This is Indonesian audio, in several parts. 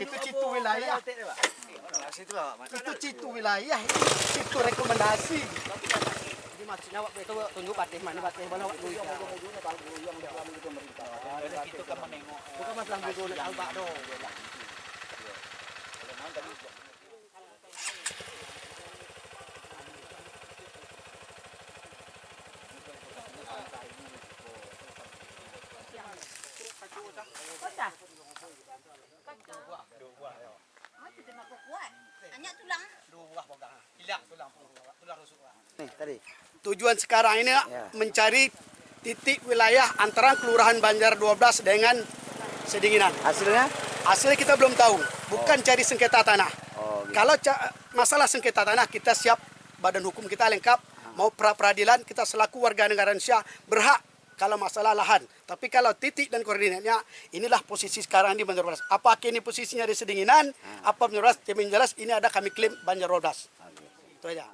Itu citu wilayah. Itu citu wilayah. Itu rekomendasi. Jadi maksudnya waktu itu tunjuk Patih mana Patih mana waktu itu. Itu kan menengok. Bukan masalah bodoh nak albak dong. Nih tadi. Tujuan sekarang ini mencari titik wilayah antara Kelurahan Banjar 12 dengan Sedinginan. Hasilnya? Hasilnya kita belum tahu. Bukan cari sengketa tanah. Oh, gitu. Kalau masalah sengketa tanah kita siap, badan hukum kita lengkap. Mau pra-peradilan kita selaku warga negara Indonesia berhak kalau masalah lahan. Tapi kalau titik dan koordinatnya, inilah posisi sekarang di Banjar 12. Apakah ini posisinya di Sedinginan? Apa Banjar 12? Yang jelas ini ada kami klaim Banjar 12. Itu aja.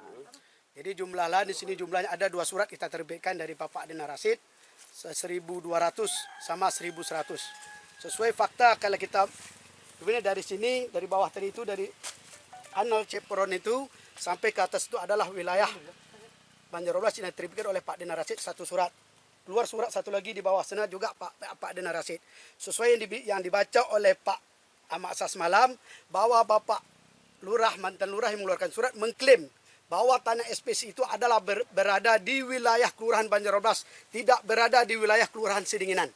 Jadi jumlah lahan di sini jumlahnya ada 2 surat kita terbitkan dari Bapak Dina Rasid 1.200 sama 1.100. Sesuai fakta kalau kita sebenarnya dari sini dari bawah tadi itu dari Anal Cepron itu sampai ke atas itu adalah wilayah Banjar 12 yang diterbitkan oleh Pak Dina Rasid 1 surat. Keluar surat 1 lagi di bawah sana juga Pak Dina Rasid. Sesuai yang dibaca oleh Pak Ahmad Sas malam bahwa Bapak Lurah mantan Lurah yang mengeluarkan surat mengklaim bahwa tanah SPC itu adalah berada di wilayah Kelurahan Banjar 12, tidak berada di wilayah Kelurahan Sedinginan.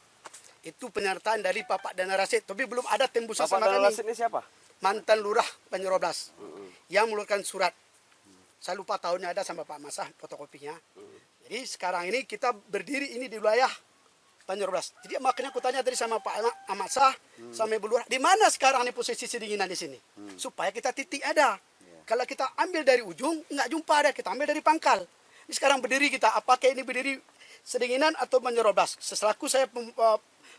Itu pernyataan dari Bapak Dana Rasid, tapi belum ada tembusan sama kami. Bapak Dana Rasid ini siapa? Mantan Lurah Banjar 12 yang mengeluarkan surat. Saya lupa tahunnya ada sama Pak Masah fotokopinya. Jadi sekarang ini kita berdiri ini di wilayah Banjar 12. Jadi makanya aku tanya tadi sama Pak Ahmad Sah, sama Ibu Lurah, di mana sekarang ini posisi Sedinginan di sini? Supaya kita titik ada. Kalau kita ambil dari ujung, nggak jumpa ada. Kita ambil dari pangkal. Ini sekarang berdiri kita, apakah ini berdiri Sedinginan atau Banjar 12? Selaku saya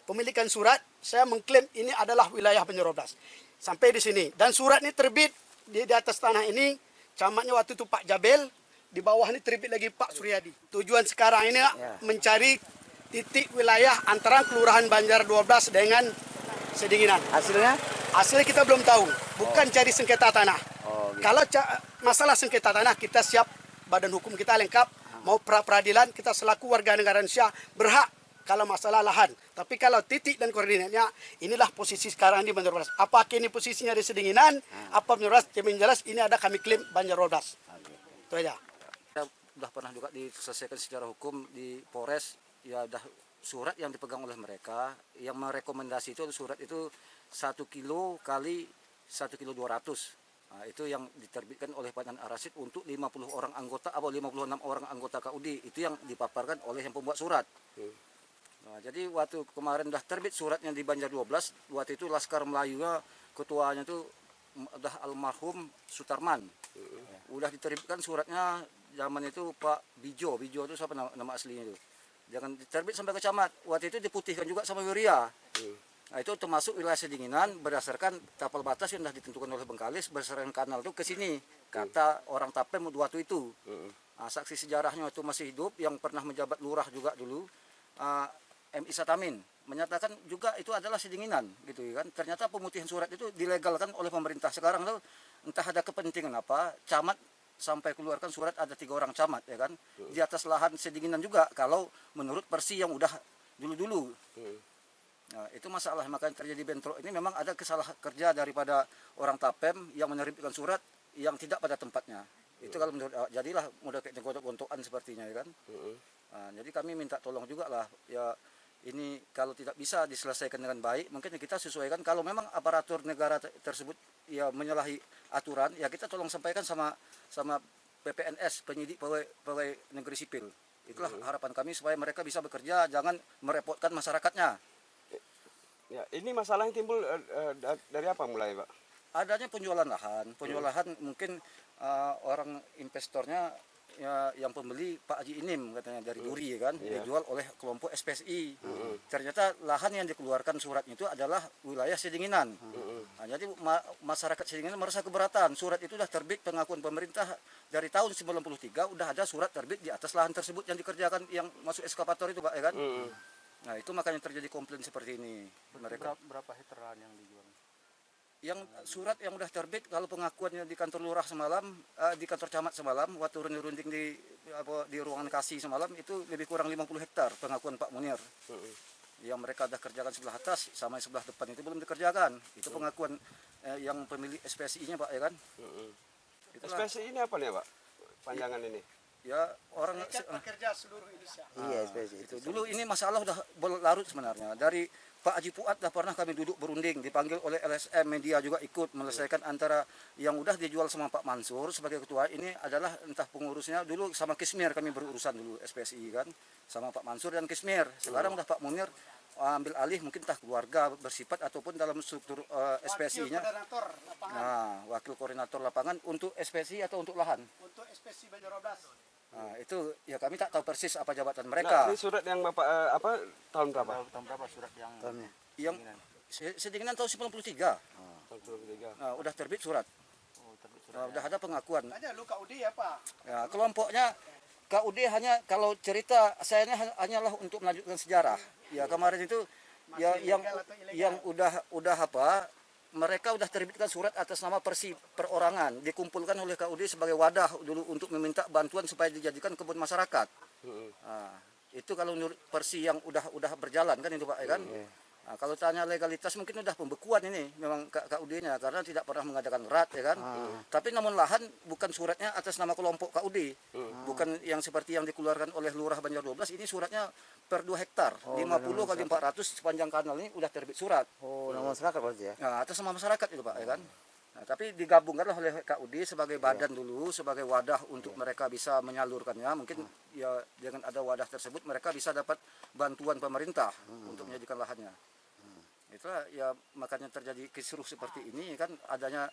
pemilikan surat, saya mengklaim ini adalah wilayah Banjar 12. Sampai di sini. Dan surat ini terbit di atas tanah ini, camatnya waktu itu Pak Jabel, di bawah ini terbit lagi Pak Suryadi. Tujuan sekarang ini mencari titik wilayah antara Kelurahan Banjar 12 dengan Sedinginan. Hasilnya? Hasilnya kita belum tahu. Bukan cari sengketa tanah. Oh, gitu. Kalau masalah sengketa tanah kita siap, badan hukum kita lengkap. Mau pra-peradilan kita selaku warga negara Indonesia berhak kalau masalah lahan. Tapi kalau titik dan koordinatnya, inilah posisi sekarang di Banjar 12. Apakah ini posisinya di Sedinginan? Apa Banjar 12? Yang jelas ini ada kami klaim Banjar 12. Itu aja. Sudah pernah juga diselesaikan secara hukum di Polres, ya udah surat yang dipegang oleh mereka yang merekomendasi itu surat itu 1 kilo kali 1 kilo 200. Nah, itu yang diterbitkan oleh Pak Dana Rasid untuk 50 orang anggota atau 56 orang anggota KUD. Itu yang dipaparkan oleh yang pembuat surat. Nah, jadi waktu kemarin udah terbit suratnya di Banjar 12, waktu itu Laskar Melayunya ketuanya itu udah almarhum Sutarman. Udah diterbitkan suratnya zaman itu Pak Bijo itu siapa nama aslinya itu. Jangan diterbit sampai ke camat. Waktu itu diputihkan juga sama Wiria. Nah, itu termasuk wilayah Sedinginan berdasarkan tapal batas yang sudah ditentukan oleh Bengkalis berdasarkan kanal itu ke sini. Kata orang Tapem waktu itu. Nah, saksi sejarahnya itu masih hidup yang pernah menjabat lurah juga dulu. MI Satamin menyatakan juga itu adalah Sedinginan gitu kan. Ternyata pemutihan surat itu dilegalkan oleh pemerintah. Sekarang tuh entah ada kepentingan apa, camat sampai keluarkan surat ada 3 orang camat ya kan. Di atas lahan Sedinginan juga kalau menurut Persi yang udah dulu-dulu. Nah, itu masalah, makanya terjadi bentrok ini memang ada kesalahan kerja daripada orang Tapem yang menerbitkan surat yang tidak pada tempatnya. Itu kalau menurut jadilah mudah kayak gontok-gontokan sepertinya ya kan. Nah, jadi kami minta tolong juga lah ya, ini kalau tidak bisa diselesaikan dengan baik mungkin kita sesuaikan. Kalau memang aparatur negara tersebut ya menyalahi aturan ya kita tolong sampaikan sama PPNS, penyidik pegawai negeri sipil. Itulah harapan kami supaya mereka bisa bekerja, jangan merepotkan masyarakatnya. Ya, ini masalah yang timbul dari apa mulai, Pak? Adanya penjualan lahan mungkin orang investornya ya, yang pembeli Pak Haji Inim katanya dari Duri ya kan, dijual oleh kelompok SPSI. Ternyata lahan yang dikeluarkan suratnya itu adalah wilayah Sedinginan. Nah, jadi masyarakat Sedinginan merasa keberatan. Surat itu sudah terbit pengakuan pemerintah dari tahun 93 udah ada surat terbit di atas lahan tersebut yang dikerjakan yang masuk eskavator itu Pak ya kan. Nah, itu makanya terjadi komplain seperti ini. Mereka berapa hektar lahan yang dijual? yang surat yang udah terbit kalau pengakuannya di kantor lurah semalam, di kantor camat semalam, waktu runding di ruangan kasih semalam itu lebih kurang 50 hektar pengakuan Pak Munir. Yang mereka sudah kerjakan sebelah atas sama sebelah depan itu belum dikerjakan. Itu pengakuan yang pemilik SPSI-nya Pak, ya kan? Itulah. SPSI ini apa nih Pak? Panjangan ini? Ya orang Pekerja seluruh Indonesia. Iya, SPSI itu dulu ini masalah udah berlarut sebenarnya. Dari Pak Haji Fuad dah pernah kami duduk berunding, dipanggil oleh LSM media juga ikut menyelesaikan antara yang udah dijual sama Pak Mansur sebagai ketua. Ini adalah entah pengurusnya dulu sama Kismir, kami berurusan dulu SPSI kan sama Pak Mansur dan Kismir. Sekarang udah Pak Munir ambil alih, mungkin entah keluarga bersifat ataupun dalam struktur SPSI-nya. Koordinator lapangan Nah, wakil koordinator lapangan untuk SPSI atau untuk lahan. untuk SPSI Banjar 12. Nah, itu ya kami tak tahu persis apa jabatan Nah, mereka. ini surat yang Bapak tahun berapa? tahun berapa surat yang Yang sedinginan tahun 93. Tahun 93. Nah, udah terbit surat. terbit Nah, udah ada pengakuan. Tanya lu KUD ya Pak. Ya, kelompoknya KUD hanya kalau cerita saya hanyalah untuk melanjutkan sejarah. Ya kemarin itu ya yang ilegal atau ilegal? yang udah apa? Mereka udah terbitkan surat atas nama Persi perorangan, dikumpulkan oleh KUD sebagai wadah dulu untuk meminta bantuan supaya dijadikan kebun masyarakat. Nah, itu kalau menurut Persi yang udah berjalan kan itu Pak, ya kan? Nah, kalau tanya legalitas mungkin udah pembekuan ini memang KUD-nya karena tidak pernah mengadakan RAT, ya kan? Tapi namun lahan bukan suratnya atas nama kelompok KUD, bukan yang seperti yang dikeluarkan oleh Lurah Banjar 12. Ini suratnya per 2 hektar, 50 kali 400 sepanjang kanal ini udah terbit surat. Oh, nama masyarakat berarti ya. Nah, atas nama masyarakat itu Pak, ya kan? Nah, tapi digabungkanlah oleh KUD sebagai badan dulu, sebagai wadah untuk mereka bisa menyalurkannya. Mungkin ya dengan ada wadah tersebut mereka bisa dapat bantuan pemerintah untuk menjadikan lahannya. Itulah ya makanya terjadi kisruh seperti ini kan, adanya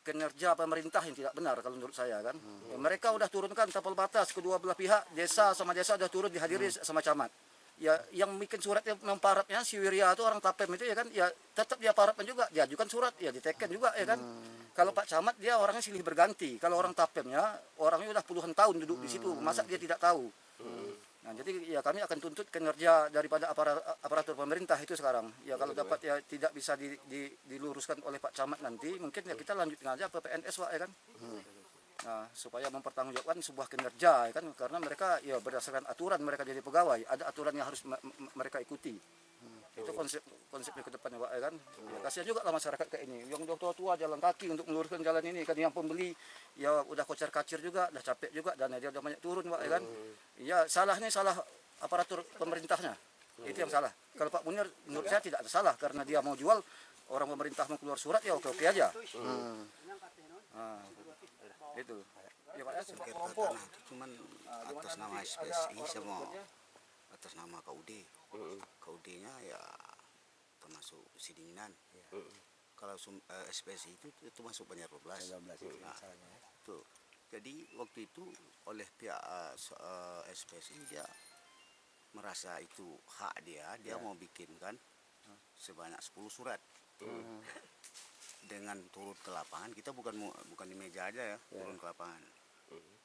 kinerja pemerintah yang tidak benar kalau menurut saya kan. Ya, mereka udah turunkan tapal batas kedua belah pihak, desa sama desa udah turun dihadiri sama camat. Ya yang bikin suratnya memparapnya si Wirya itu orang Tapem itu ya kan, ya tetap dia parapnya juga, diajukan surat ya diteken juga ya kan. Kalau Pak Camat dia orangnya silih berganti, kalau orang Tapemnya orangnya udah puluhan tahun duduk di situ, masa dia tidak tahu. Nah, jadi ya kami akan tuntut kinerja daripada aparatur pemerintah itu sekarang. Ya kalau dapat ya tidak bisa diluruskan oleh Pak Camat nanti, mungkin ya kita lanjutkan aja ke PNS Pak, ya kan. Nah, supaya mempertanggungjawabkan sebuah kinerja, ya kan, karena mereka ya berdasarkan aturan mereka jadi pegawai, ada aturan yang harus mereka ikuti. Itu konsepnya ke depannya Pak, ya kan. Ya, kasihan juga lah masyarakat kayak ini, yang udah tua-tua jalan kaki untuk meluruskan jalan ini kan, yang pembeli ya udah kocar-kacir juga, udah capek juga, dan dia udah banyak turun Pak, ya kan. Ya salahnya salah aparatur pemerintahnya, itu yang salah. Kalau Pak Munir menurut saya tidak ada salah, karena dia mau jual, orang pemerintah mau keluar surat ya oke-oke aja. Nah, itu. Ya Pak, ya, sebuah kelompok. Cuman atas nama SPSI sama atas nama KUD. KUD-nya ya termasuk Sidinginan. Kalau SPSI itu masuk Banjar 12. Nah, tuh. Jadi waktu itu oleh pihak SPSI dia merasa itu hak dia mau bikinkan sebanyak 10 surat. Dengan turun ke lapangan, kita bukan di meja aja ya, turun ke lapangan.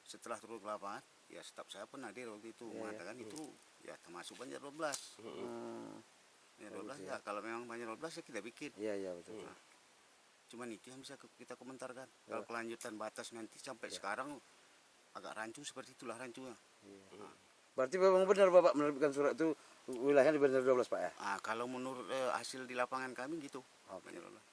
Setelah turun ke lapangan, ya staf saya pun hadir waktu itu mengatakan itu ya termasuk Banjar 12. Banjar 12 ya, kalau memang Banjar 12 ya kita bikin. Iya betul. Nah, cuman itu yang bisa kita komentarkan. Kalau kelanjutan batas nanti sampai sekarang agak rancu, seperti itulah rancunya. Berarti memang benar Bapak menerbitkan surat itu wilayahnya di Banjar 12 Pak ya? Kalau menurut hasil di lapangan kami gitu. Banjar 12.